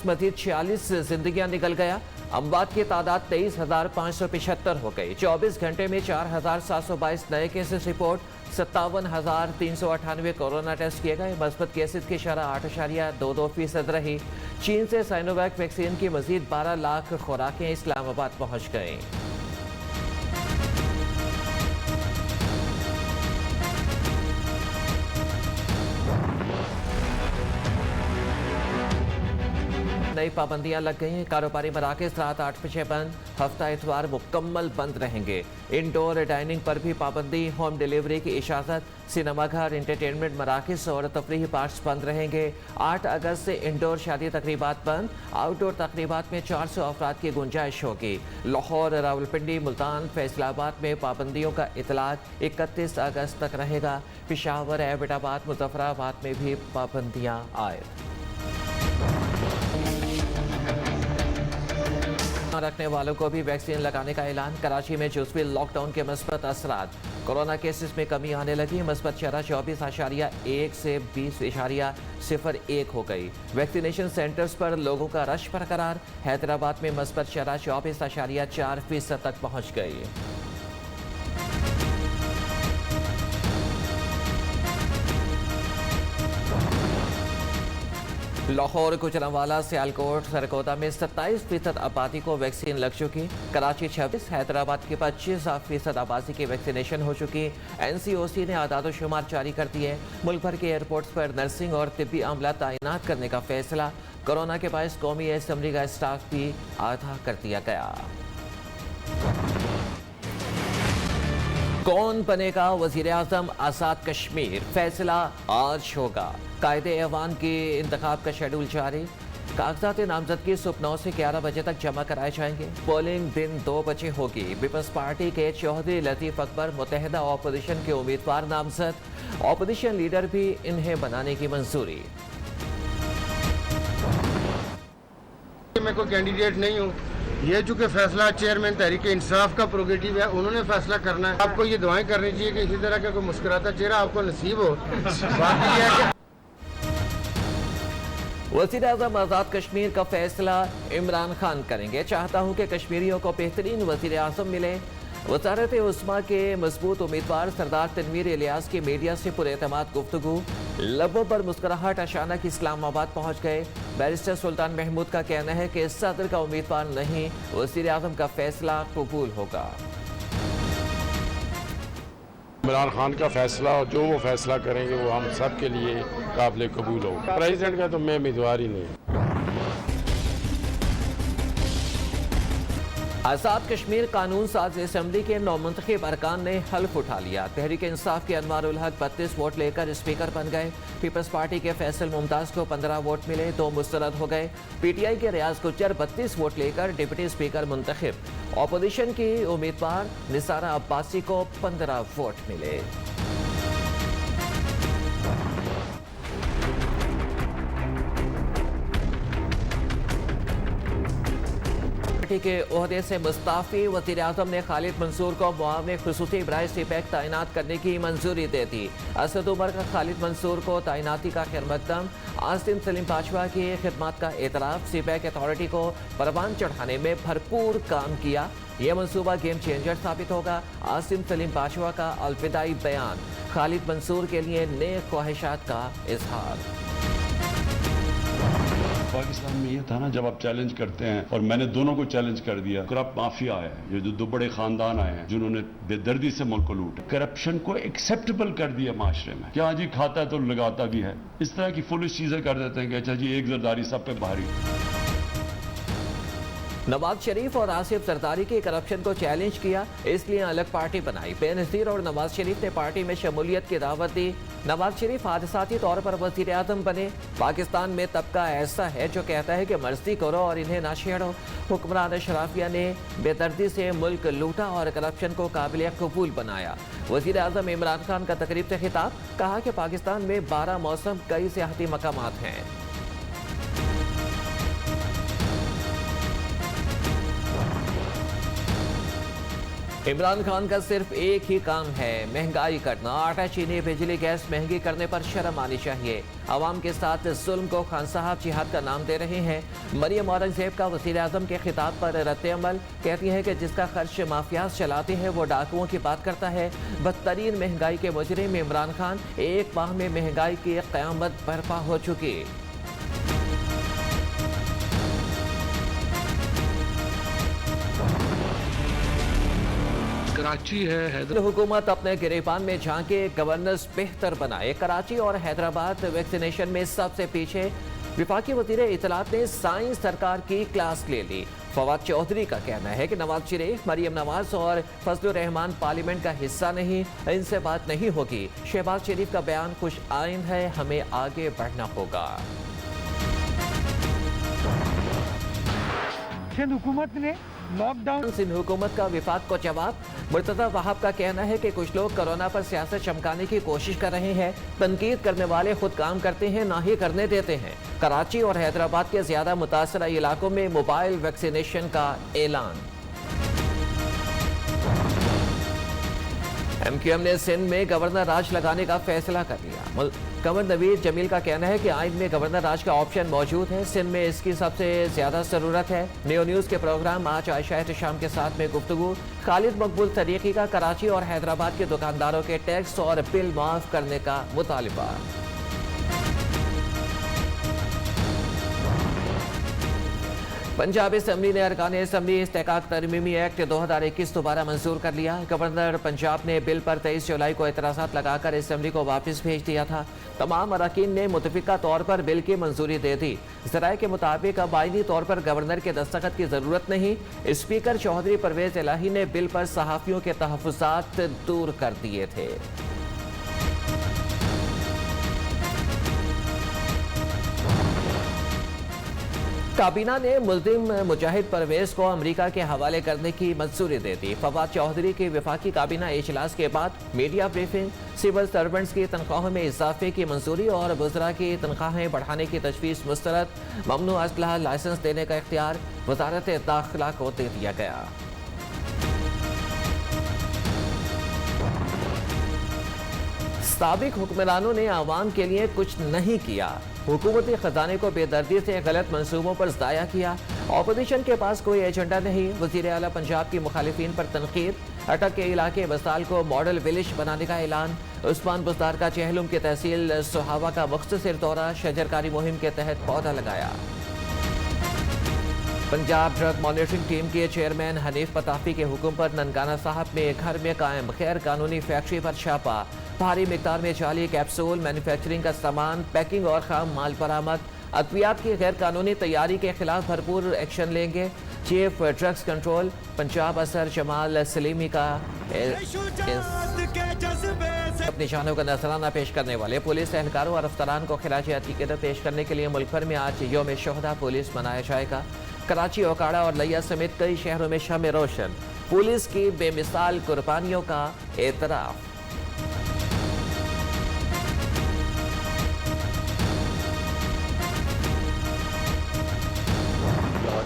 मजीद 46 जिंदगियां निकल गया। अमवात की तादाद 23,575 हो गई। 24 घंटे में 4,722 नए केसेस रिपोर्ट, 57,398 कोरोना टेस्ट किए गए। मस्बत केसेस की शरह 8.22% रही। चीन से साइनोवैक वैक्सीन की मजीद 12 लाख खुराकें इस्लामाबाद पहुंच गई। नई पाबंदियां लग गई हैं। कारोबारी मराकज रात 8 बजे बंद, हफ्ता इतवार मुकम्मल बंद रहेंगे। इंडोर डाइनिंग पर भी पाबंदी, होम डिलीवरी की इजाज़त। सिनेमाघर, इंटरटेनमेंट मराकज और तफरीही पार्क्स बंद रहेंगे। 8 अगस्त से इंडोर शादी तकरीबात बंद, आउटडोर तकरीबात में 400 अफराद की गुंजाइश होगी। लाहौर, रावलपिंडी, मुल्तान, फैसलाबाद में पाबंदियों का इतलाक 31 अगस्त तक रहेगा। पेशावर, एबटाबाद, मुजफ्फराबाद में भी पाबंदियाँ आयद रखने वालों को भी वैक्सीन लगाने का ऐलान। कराची में जुज़वी लॉकडाउन के मस्बत असरात, कोरोना केसेस में कमी आने लगी। मस्बत शरह 24.1 से 20.01 हो गई। वैक्सीनेशन सेंटर्स पर लोगों का रश बरकरार। हैदराबाद में मस्बत शरह 24.4% तक पहुँच गई। लाहौर, गुजरांवाला, सियालकोट, सरगोदा में 27% आबादी को वैक्सीन लग चुकी। कराची 26, हैदराबाद की 25% आबादी की वैक्सीनेशन हो चुकी। NCOC ने आदाद-ओ-शुमार जारी कर दिए। मुल्क भर के एयरपोर्ट्स पर नर्सिंग और तिब्बी अमला तैनात करने का फैसला। कोरोना के बायस कौमी असम्बली का स्टाफ भी आधा कर दिया गया। कौन बनेगा वजीर आजम आज़ाद कश्मीर, फैसला आज होगा। कायदे-ए-अवान के इंतखाब का शेड्यूल जारी। कागजात नामजदगी सुबह 9 से 11 बजे तक जमा कराए जाएंगे। पोलिंग दिन 2 बजे होगी। पीपल्स पार्टी के चौधरी लतीफ अकबर मुतहदा ऑपोजिशन के उम्मीदवार नामजद। ऑपोजिशन लीडर भी इन्हें बनाने की मंजूरी। मैं कोई कैंडिडेट नहीं हूँ। ये चूँकि फैसला चेयरमैन तहरीक इंसाफ का प्रोगेटिव है, उन्होंने फैसला करना है। आपको ये दुआएं करनी चाहिए कि इसी तरह का कोई मुस्कुराता चेहरा आपको नसीब हो। बाकी है कि वज़ीर आज़म आज़ाद कश्मीर का फैसला इमरान खान करेंगे। चाहता हूँ कि कश्मीरियों को बेहतरीन वज़ीर आज़म मिले। वज़ारत उस्मा के मजबूत उम्मीदवार सरदार तनवीर इलियास की मीडिया से पुरएतमाद गुफ्तगू। लबों पर मुस्कुराहट, अचानक इस्लामाबाद पहुँच गए। बैरिस्टर सुल्तान महमूद का कहना है कि सदर का उम्मीदवार नहीं, वज़ीर आज़म का फैसला कबूल होगा। इमरान खान का फैसला और जो वो फैसला करेंगे वो हम सब के लिए काबिल कबूल हो। प्रेसिडेंट का तो मैं उम्मीदवार ही नहीं। आज़ाद कश्मीर कानून साज असम्बली के नौमुंतखब अरकान ने हल्फ उठा लिया। तहरीक इंसाफ के अनवारुल हक 32 वोट लेकर स्पीकर बन गए। पीपल्स पार्टी के फैसल मुमताज को 15 वोट मिले, 2 मुस्तरद हो गए। PTI के रियाज गुज्जर 32 वोट लेकर डिप्टी स्पीकर मुंतखब। ऑपोजिशन की उम्मीदवार निसारा अब्बासी को 15 वोट मिले। पार्टी के ओहदे से मुस्ताफी वज़ीर आज़म ने खालिद मंसूर को मुआविन खुसूसी बराए सीपैक तैनात करने की मंजूरी दे दी। असद उमर का खालिद मंसूर को तैनाती का खैरमकदम। आसिम सलीम बाजवा की खिदमत का एतराफ़। सीपैक अथॉरिटी को परवान चढ़ाने में भरपूर काम किया। यह मनसूबा गेम चेंजर साबित होगा। आसिम सलीम बाजवा का अलविदाई बयान। खालिद मंसूर के लिए नेक ख्वाहिशात का इजहार। पाकिस्तान में ये था ना, जब आप चैलेंज करते हैं, और मैंने दोनों को चैलेंज कर दिया। करप्ट माफिया है, ये जो 2 बड़े खानदान आए हैं जिन्होंने बेदर्दी से मुल्क को लूटा, करप्शन को एक्सेप्टेबल कर दिया माशरे में। क्या जी खाता है तो लगाता भी है। इस तरह की फुलिश चीजें कर देते हैं कि अच्छा जी एक जरदारी सब पे भारी। नवाज शरीफ और आसिफ जरदारी के करप्शन को चैलेंज किया, इसलिए अलग पार्टी बनाई। बेनज़ीर और नवाज शरीफ ने पार्टी में शमूलियत की दावत दी। नवाज शरीफ हादसाती तौर पर वज़ीर आज़म बने। पाकिस्तान में तबका ऐसा है जो कहता है कि मर्जी करो और इन्हें ना छेड़ो। हुक्मरान अशराफिया ने बेदर्दी से मुल्क लूटा और करप्शन को काबिल कबूल बनाया। वज़ीर आज़म इमरान खान का तकरीब से खिताब, कहा कि पाकिस्तान में 12 मौसम कई सियाहती मकामात हैं। इमरान खान का सिर्फ एक ही काम है, महंगाई करना। आटा, चीनी, बिजली, गैस महंगी करने पर शर्म आनी चाहिए। आवाम के साथ जुल्म को खान साहब जिहाद का नाम दे रहे हैं। मरियम औरंगजेब का वज़ीर आज़म के खिताब पर रद्द-ए-अमल, कहती है कि जिसका खर्च माफियाज चलाते हैं वो डाकुओं की बात करता है। बदतरीन महंगाई के मुजरिम इमरान खान, एक माह में महंगाई की क़यामत बर्पा हो चुकी। कराची है हुकूमत अपने गिरेबान में झांके, गवर्नेंस बेहतर बनाए। कराची और हैदराबाद वैक्सीनेशन में सबसे पीछे। विफाकी वज़ीर इत्तलात ने साइंस सरकार की क्लास ले ली। फवाद चौधरी का कहना है कि नवाज शरीफ, मरियम नवाज और फजलुर रहमान पार्लियामेंट का हिस्सा नहीं, इनसे बात नहीं होगी। शहबाज शरीफ का बयान खुश आइंद है, हमें आगे बढ़ना होगा। सिंध हुकूमत ने लॉकडाउन। सिंध हुकूमत का विफाक को जवाब। मुर्तज़ा वहाब का कहना है कि कुछ लोग कोरोना पर सियासत चमकाने की कोशिश कर रहे हैं। तनकीद करने वाले खुद काम करते हैं, ना ही करने देते हैं। कराची और हैदराबाद के ज्यादा मुतासरा इलाकों में मोबाइल वैक्सीनेशन का ऐलान। MQM ने सिंध में गवर्नर राज लगाने का फैसला कर लिया। गवर्नर नवीद जमील का कहना है कि आइन में गवर्नर राज का ऑप्शन मौजूद है, सिंध में इसकी सबसे ज्यादा जरूरत है। न्यू न्यूज़ के प्रोग्राम आज आयशा एहतशाम के साथ में गुफ्तगू। खालिद मकबूल तरीकी का कराची और हैदराबाद के दुकानदारों के टैक्स और बिल माफ करने का मुतालिबा। पंजाब असम्बली ने अरकान असम्बली इस्तेहकाक तरमीमी एक्ट 2021 दोबारा मंजूर कर लिया। गवर्नर पंजाब ने बिल पर 23 जुलाई को एतराज़ात लगाकर असम्बली को वापस भेज दिया था। तमाम अरकान ने मुतफ़िका तौर पर बिल की मंजूरी दे दी। ज़राए के मुताबिक अब आईनी तौर पर गवर्नर के दस्तखत की ज़रूरत नहीं। स्पीकर चौधरी परवेज़ इलाही ने बिल पर सहाफ़ियों के तहफ़्फ़ुज़ात दूर कर दिए थे। काबीना ने मुल्जिम मुजाहिद परवेज को अमेरिका के हवाले करने की मंजूरी दे दी। फवाद चौधरी की वफाकी काबीना इजलास के बाद मीडिया ब्रीफिंग। सिविल सर्वेंट्स की तनख्वाहों में इजाफे की मंजूरी और वज़रा की तनख्वाहें बढ़ाने की तजवीज़ मुस्तरद। ममनू असलहा लाइसेंस देने का इख्तियार वजारत दाखिला को दे दिया गया। साबिक हुक्मरानों ने आवाम के लिए कुछ नहीं किया। हुकूमती खजाने को बेदर्दी से गलत मंसूबों पर ज़ाया किया। ऑपोजिशन के पास कोई एजेंडा नहीं। वज़ीर आला पंजाब की मुखालिफिन पर तनकीद। अटक के इलाके बसाल को मॉडल विलेज बनाने का ऐलान। उस्मान बुज़दार का चेहलुम की तहसील सुहावा का मुख्तसर दौरा। शजरकारी मुहिम के तहत पौधा लगाया। पंजाब ड्रग मॉनिटरिंग टीम के चेयरमैन हनीफ पताफी के हुक्म पर ननकाना साहब में घर में कायम गैर कानूनी फैक्ट्री पर छापा। भारी मिकदार में जाली कैप्सूल, मैन्युफैक्चरिंग का सामान, पैकिंग और खाम माल बरामद। अद्वियात की गैर कानूनी तैयारी के खिलाफ भरपूर एक्शन लेंगे। चीफ ड्रग्स कंट्रोल पंजाब असर जमाल सलीमी का अपनी शानों का नजराना पेश करने वाले पुलिस एहलकारों और अफसरान को खिराज अकीदत पेश करने के लिए मुल्क भर में आज यौम शोहदा पुलिस मनाया जाएगा। कराची, ओकाड़ा और लिया समेत कई शहरों में शम्म रोशन। पुलिस की बेमिसाल कुर्बानियों का एतराफ।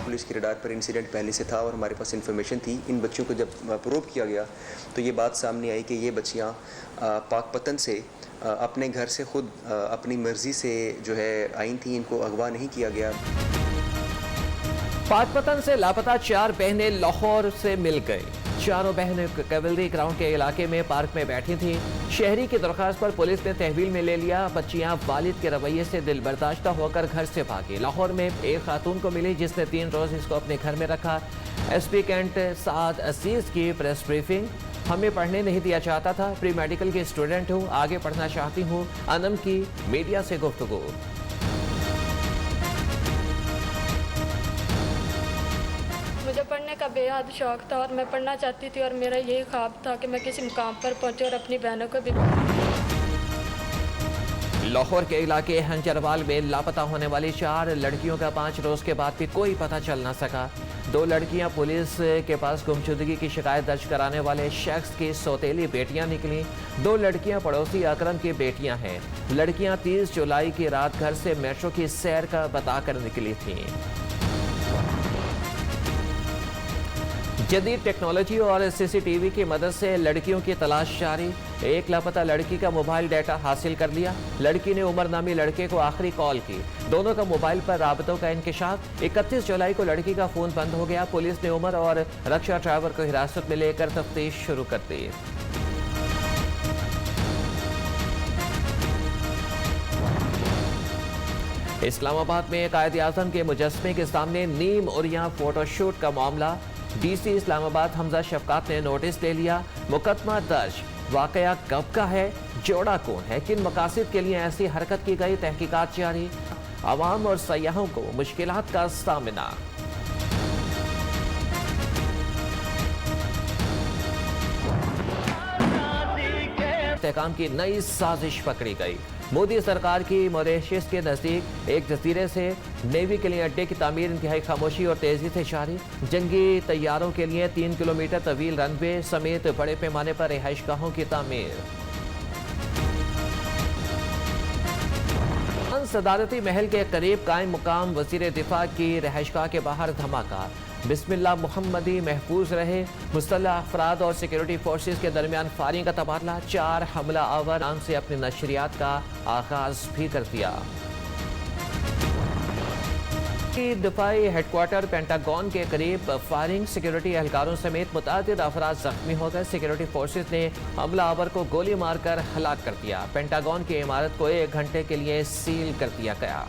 पुलिस की रडार पर इंसिडेंट पहले से था और हमारे पास इन्फॉर्मेशन थी। इन बच्चों को जब प्रोब किया गया तो ये बात सामने आई कि ये बच्चियाँ पाकपतन से अपने घर से खुद अपनी मर्जी से जो है आई थी, इनको अगवा नहीं किया गया। पाकपतन से लापता 4 बहनें लाहौर से मिल गई। चारों बहनें कैवलरी ग्राउंड के इलाके में पार्क में बैठी थी। शहरी की दरख्वास्त पर पुलिस ने तहवील में ले लिया। बच्चियां वालिद के रवैये से दिल बर्दाश्ता होकर घर से भागी। लाहौर में एक खातून को मिली जिसने 3 रोज इसको अपने घर में रखा। SP कैंट साद अजीज की प्रेस ब्रीफिंग। हमें पढ़ने नहीं दिया जाता था, प्री मेडिकल की स्टूडेंट हूँ, आगे पढ़ना चाहती हूँ। अनम की मीडिया से गुफ्तगू। मुझे पढ़ने का बेहद शौक था और मैं पढ़ना चाहती थी और मेरा यही ख्वाब था कि मैं किसी मुकाम पर पहुंचे और अपनी बहनों को भी। लाहौर के इलाके हंजरवाल में लापता होने वाली 4 लड़कियों का 5 रोज के बाद भी कोई पता चल ना सका। 2 लड़कियां पुलिस के पास गुमशुदगी की शिकायत दर्ज कराने वाले शख्स की सौतेली बेटियां निकली। 2 लड़कियां पड़ोसी अकरम की बेटियां हैं। लड़कियां 30 जुलाई की रात घर से मेट्रो की सैर का बताकर निकली थीं। जदीद टेक्नोलॉजी और सीसीटीवी की मदद से लड़कियों की तलाश जारी। एक लापता लड़की का मोबाइल डाटा हासिल कर लिया। लड़की ने उमर नामी लड़के को आखिरी कॉल की। दोनों का मोबाइल पर राबतों का इंकिशाफ। 31 जुलाई को लड़की का फोन बंद हो गया। पुलिस ने उमर और रक्षा ड्राइवर को हिरासत में लेकर तफ्तीश शुरू कर दी। इस्लामाबाद में कायद-ए-आज़म के मुजस्समे के सामने नीम उरिया फोटोशूट का मामला। डीसी इस्लामाबाद हमजा शफकात ने नोटिस ले लिया। मुकदमा दर्ज। वाकया कब का है, जोड़ा कौन है, किन मकासद के लिए ऐसी हरकत की गई, तहकीकात जारी। आवाम और सयाहों को मुश्किलात का सामना। इंतकाम की नई साजिश पकड़ी गई। मोदी सरकार की मॉरिशस के नजदीक एक जजीरे से नेवी के लिए अड्डे की तामीर इंतहाई खामोशी और तेजी से जारी। जंगी तैयारों के लिए 3 किलोमीटर तवील रनवे समेत बड़े पैमाने पर रिहाइशगाहों की तामीर। सदारती महल के करीब कायम मुकाम वजीर दिफा की रिहाइशगाह के बाहर धमाका। बिस्मिल्लाह मुहम्मदी महफूज रहे। मुस्तल्ह अफराद और सिक्योरिटी फोर्सेस के दरमियान फायरिंग का तबादला। 4 हमला आवर नाम से अपनी नशरियात का आगाज भी कर दिया। दिफाई हेडक्वार्टर पेंटागन के करीब फायरिंग। सिक्योरिटी एहलकारों समेत मुतअद्दिद अफराद जख्मी हो गए। सिक्योरिटी फोर्सेस ने हमला आवर को गोली मारकर हलाक कर दिया। पेंटागन की इमारत को 1 घंटे के लिए सील कर दिया गया।